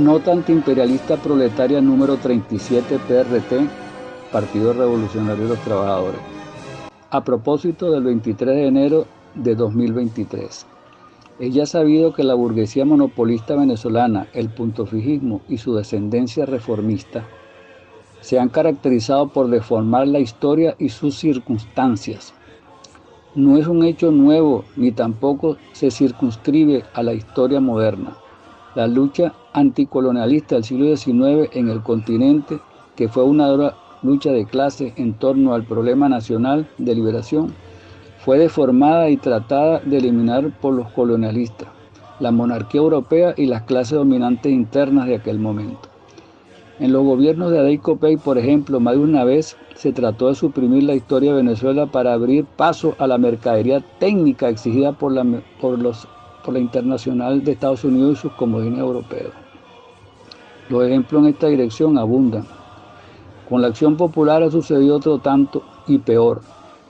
Nota antiimperialista proletaria número 37 PRT, Partido Revolucionario de los Trabajadores. A propósito del 23 de enero de 2023. Es ya sabido que la burguesía monopolista venezolana, el puntofijismo y su descendencia reformista se han caracterizado por deformar la historia y sus circunstancias. No es un hecho nuevo ni tampoco se circunscribe a la historia moderna. La lucha anticolonialista del siglo XIX en el continente, que fue una dura lucha de clase en torno al problema nacional de liberación, fue deformada y tratada de eliminar por los colonialistas, la monarquía europea y las clases dominantes internas de aquel momento. En los gobiernos de Adey Copey, por ejemplo, más de una vez se trató de suprimir la historia de Venezuela para abrir paso a la mercadería técnica exigida por la Internacional de Estados Unidos y sus comodines europeos. Los ejemplos en esta dirección abundan. Con la Acción Popular ha sucedido otro tanto y peor.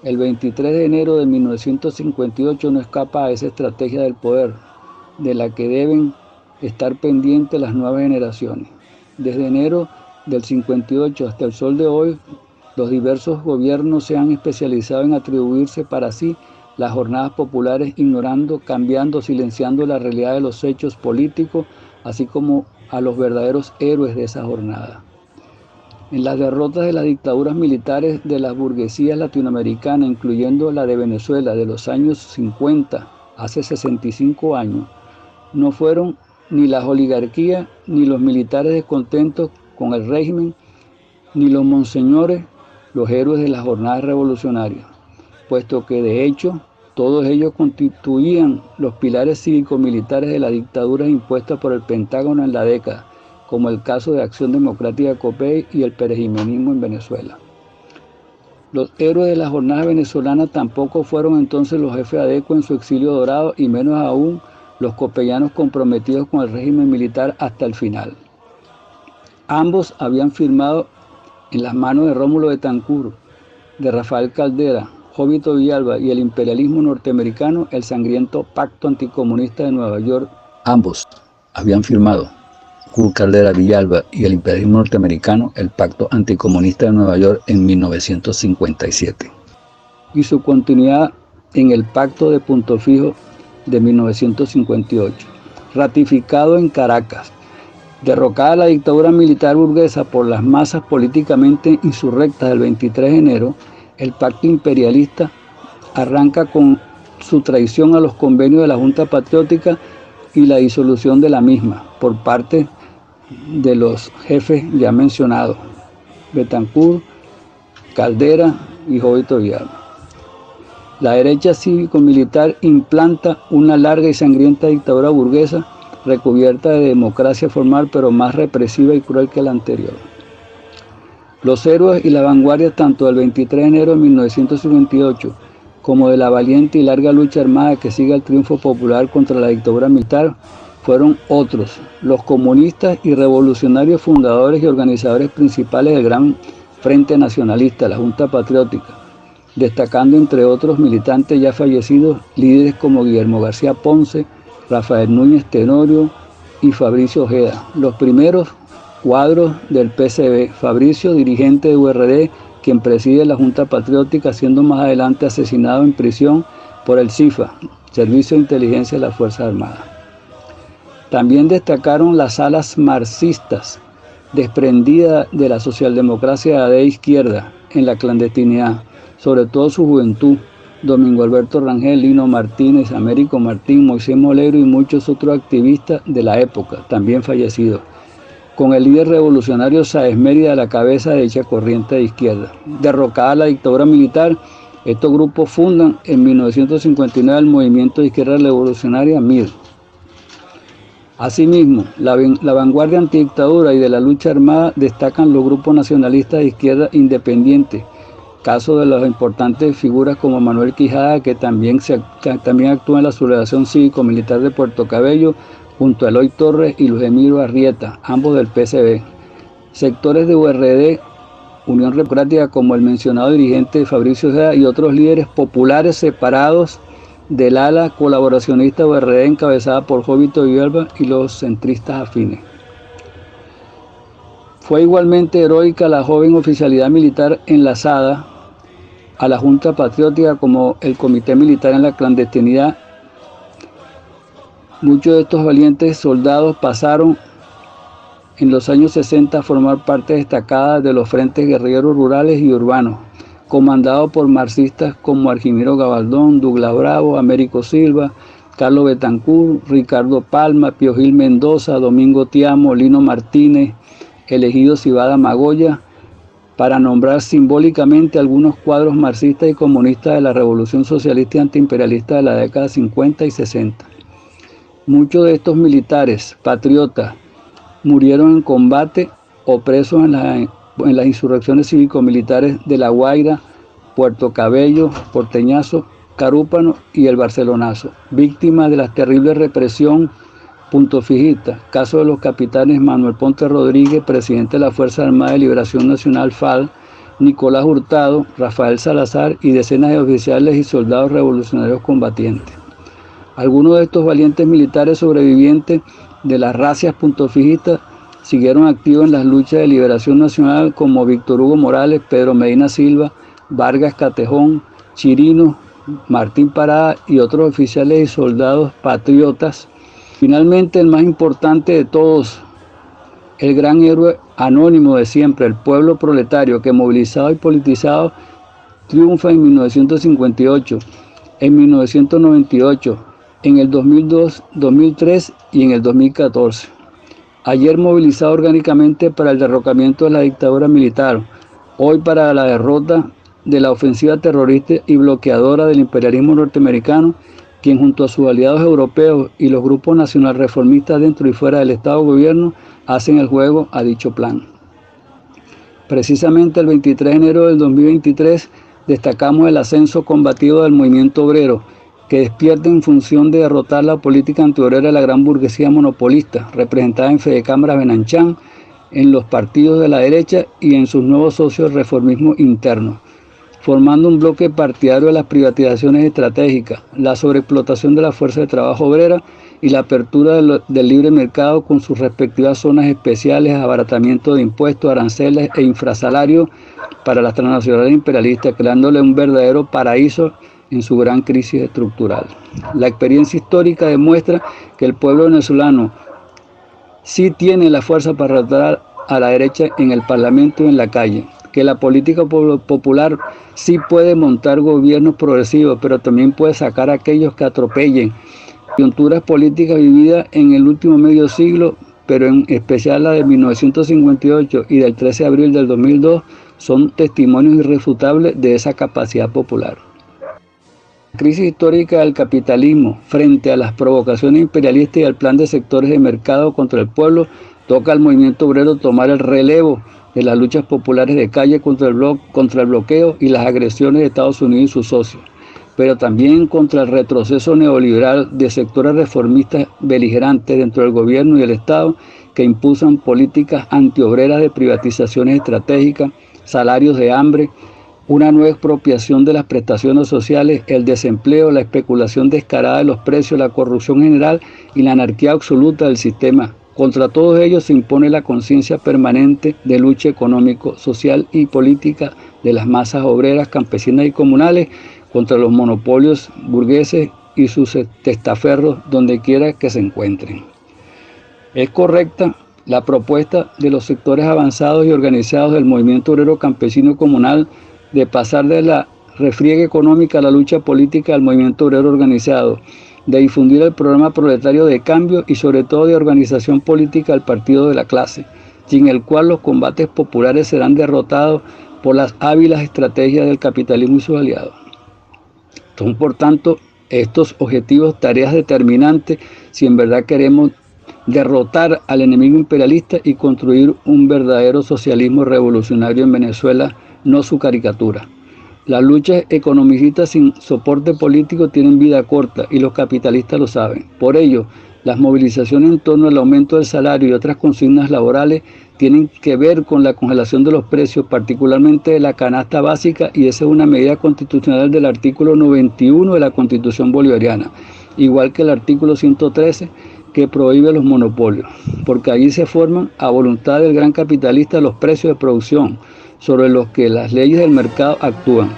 El 23 de enero de 1958 no escapa a esa estrategia del poder, de la que deben estar pendientes las nuevas generaciones. Desde enero del 58 hasta el sol de hoy, los diversos gobiernos se han especializado en atribuirse para sí las jornadas populares, ignorando, cambiando, silenciando la realidad de los hechos políticos, así como a los verdaderos héroes de esa jornada. En las derrotas de las dictaduras militares de las burguesías latinoamericanas, incluyendo la de Venezuela de los años 50, hace 65 años, no fueron ni las oligarquías, ni los militares descontentos con el régimen, ni los monseñores, los héroes de las jornadas revolucionarias, puesto que de hecho todos ellos constituían los pilares cívico-militares de las dictaduras impuestas por el Pentágono en la década, como el caso de Acción Democrática Copey y el perejimenismo en Venezuela. Los héroes de las jornadas venezolanas tampoco fueron entonces los jefes ADECO en su exilio dorado, y menos aún los copellanos comprometidos con el régimen militar hasta el final. Ambos habían firmado en las manos de Rómulo Betancourt, de Rafael Caldera, Jovito Villalba y el imperialismo norteamericano el sangriento Pacto Anticomunista de Nueva York. Ambos habían firmado, Caldera, Villalba y el imperialismo norteamericano, el Pacto Anticomunista de Nueva York en 1957. Y su continuidad en el Pacto de Punto Fijo de 1958, ratificado en Caracas. Derrocada la dictadura militar burguesa por las masas políticamente insurrectas del 23 de enero, el pacto imperialista arranca con su traición a los convenios de la Junta Patriótica y la disolución de la misma por parte de los jefes ya mencionados, Betancourt, Caldera y Jovito Villalba. La derecha cívico-militar implanta una larga y sangrienta dictadura burguesa recubierta de democracia formal, pero más represiva y cruel que la anterior. Los héroes y la vanguardia tanto del 23 de enero de 1958 como de la valiente y larga lucha armada que sigue el triunfo popular contra la dictadura militar fueron otros, los comunistas y revolucionarios fundadores y organizadores principales del Gran Frente Nacionalista, la Junta Patriótica, destacando entre otros militantes ya fallecidos, líderes como Guillermo García Ponce, Rafael Núñez Tenorio y Fabricio Ojeda. Los primeros cuadros del PCB, Fabricio, dirigente de URD, quien preside la Junta Patriótica, siendo más adelante asesinado en prisión por el CIFA, Servicio de Inteligencia de las Fuerzas Armadas. También destacaron las alas marxistas, desprendidas de la socialdemocracia de izquierda en la clandestinidad, sobre todo su juventud, Domingo Alberto Rangel, Lino Martínez, Américo Martín, Moisés Molero y muchos otros activistas de la época, también fallecidos, con el líder revolucionario Sáez Mérida a la cabeza de dicha corriente de izquierda. Derrocada la dictadura militar, estos grupos fundan en 1959 el Movimiento de Izquierda Revolucionaria MIR. Asimismo, la vanguardia antidictadura y de la lucha armada destacan los grupos nacionalistas de izquierda independientes, caso de las importantes figuras como Manuel Quijada, que también actúa en la sublevación cívico-militar de Puerto Cabello, junto a Eloy Torres y Luis Emilio Arrieta, ambos del PCB. Sectores de URD, Unión Democrática, como el mencionado dirigente Fabricio Ojeda y otros líderes populares separados del ala colaboracionista URD encabezada por Jovito Villalba y los centristas afines. Fue igualmente heroica la joven oficialidad militar enlazada a la Junta Patriótica como el Comité Militar en la clandestinidad. Muchos de estos valientes soldados pasaron en los años 60 a formar parte destacada de los frentes guerrilleros rurales y urbanos, comandados por marxistas como Argimiro Gabaldón, Douglas Bravo, Américo Silva, Carlos Betancourt, Ricardo Palma, Pío Gil Mendoza, Domingo Tiamo, Lino Martínez, Elegido Civada Magoya, para nombrar simbólicamente algunos cuadros marxistas y comunistas de la revolución socialista y antiimperialista de la década 50 y 60. Muchos de estos militares patriotas murieron en combate o presos en las insurrecciones cívico-militares de La Guaira, Puerto Cabello, Porteñazo, Carúpano y el Barcelonazo, víctimas de la terrible represión puntofijista. Caso de los capitanes Manuel Ponte Rodríguez, presidente de la Fuerza Armada de Liberación Nacional FAL, Nicolás Hurtado, Rafael Salazar y decenas de oficiales y soldados revolucionarios combatientes. Algunos de estos valientes militares sobrevivientes de las racias puntofijistas siguieron activos en las luchas de liberación nacional, como Víctor Hugo Morales, Pedro Medina Silva, Vargas Catejón, Chirino, Martín Parada y otros oficiales y soldados patriotas. Finalmente, el más importante de todos, el gran héroe anónimo de siempre, el pueblo proletario, que movilizado y politizado triunfa en 1958, en 1998, en el 2002, 2003 y en el 2014. Ayer movilizado orgánicamente para el derrocamiento de la dictadura militar, hoy para la derrota de la ofensiva terrorista y bloqueadora del imperialismo norteamericano, quien junto a sus aliados europeos y los grupos nacional reformistas dentro y fuera del Estado-Gobierno hacen el juego a dicho plan. Precisamente el 23 de enero del 2023 destacamos el ascenso combativo del movimiento obrero, que despierta en función de derrotar la política antiobrera de la gran burguesía monopolista, representada en Fedecámara Benanchán, en los partidos de la derecha y en sus nuevos socios del reformismo interno, formando un bloque partidario de las privatizaciones estratégicas, la sobreexplotación de la fuerza de trabajo obrera y la apertura del libre mercado con sus respectivas zonas especiales, abaratamiento de impuestos, aranceles e infrasalarios para las transnacionales imperialistas, creándole un verdadero paraíso en su gran crisis estructural. La experiencia histórica demuestra que el pueblo venezolano sí tiene la fuerza para derrotar a la derecha en el Parlamento y en la calle, que la política popular sí puede montar gobiernos progresivos, pero también puede sacar a aquellos que atropellen. Coyunturas políticas vividas en el último medio siglo, pero en especial la de 1958 y del 13 de abril del 2002, son testimonios irrefutables de esa capacidad popular. La crisis histórica del capitalismo frente a las provocaciones imperialistas y al plan de sectores de mercado contra el pueblo toca al movimiento obrero tomar el relevo de las luchas populares de calle contra el bloqueo y las agresiones de Estados Unidos y sus socios, pero también contra el retroceso neoliberal de sectores reformistas beligerantes dentro del gobierno y el Estado que impulsan políticas antiobreras de privatizaciones estratégicas, salarios de hambre, una nueva expropiación de las prestaciones sociales, el desempleo, la especulación descarada de los precios, la corrupción general y la anarquía absoluta del sistema. Contra todos ellos se impone la conciencia permanente de lucha económico, social y política de las masas obreras, campesinas y comunales contra los monopolios burgueses y sus testaferros donde quiera que se encuentren. Es correcta la propuesta de los sectores avanzados y organizados del movimiento obrero campesino comunal de pasar de la refriega económica a la lucha política del movimiento obrero organizado, de difundir el programa proletario de cambio y sobre todo de organización política del partido de la clase, sin el cual los combates populares serán derrotados por las hábiles estrategias del capitalismo y sus aliados. Son por tanto estos objetivos tareas determinantes si en verdad queremos derrotar al enemigo imperialista y construir un verdadero socialismo revolucionario en Venezuela, no su caricatura. Las luchas economicistas sin soporte político tienen vida corta y los capitalistas lo saben. Por ello, las movilizaciones en torno al aumento del salario y otras consignas laborales tienen que ver con la congelación de los precios, particularmente de la canasta básica, y esa es una medida constitucional del artículo 91 de la Constitución Bolivariana, igual que el artículo 113, que prohíbe los monopolios, porque allí se forman a voluntad del gran capitalista los precios de producción sobre los que las leyes del mercado actúan.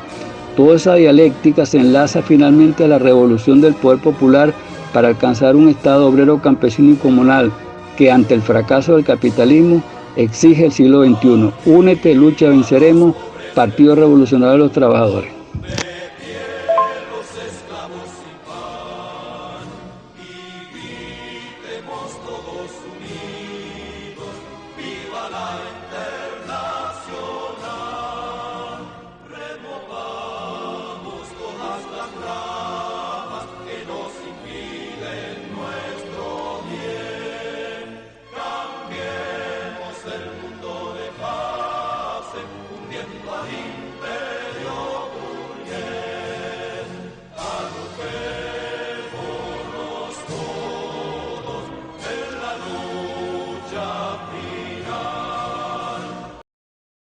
Toda esa dialéctica se enlaza finalmente a la revolución del poder popular para alcanzar un Estado obrero, campesino y comunal que ante el fracaso del capitalismo exige el siglo XXI. Únete, lucha, venceremos, Partido Revolucionario de los Trabajadores. Todos unidos, viva la Internacional.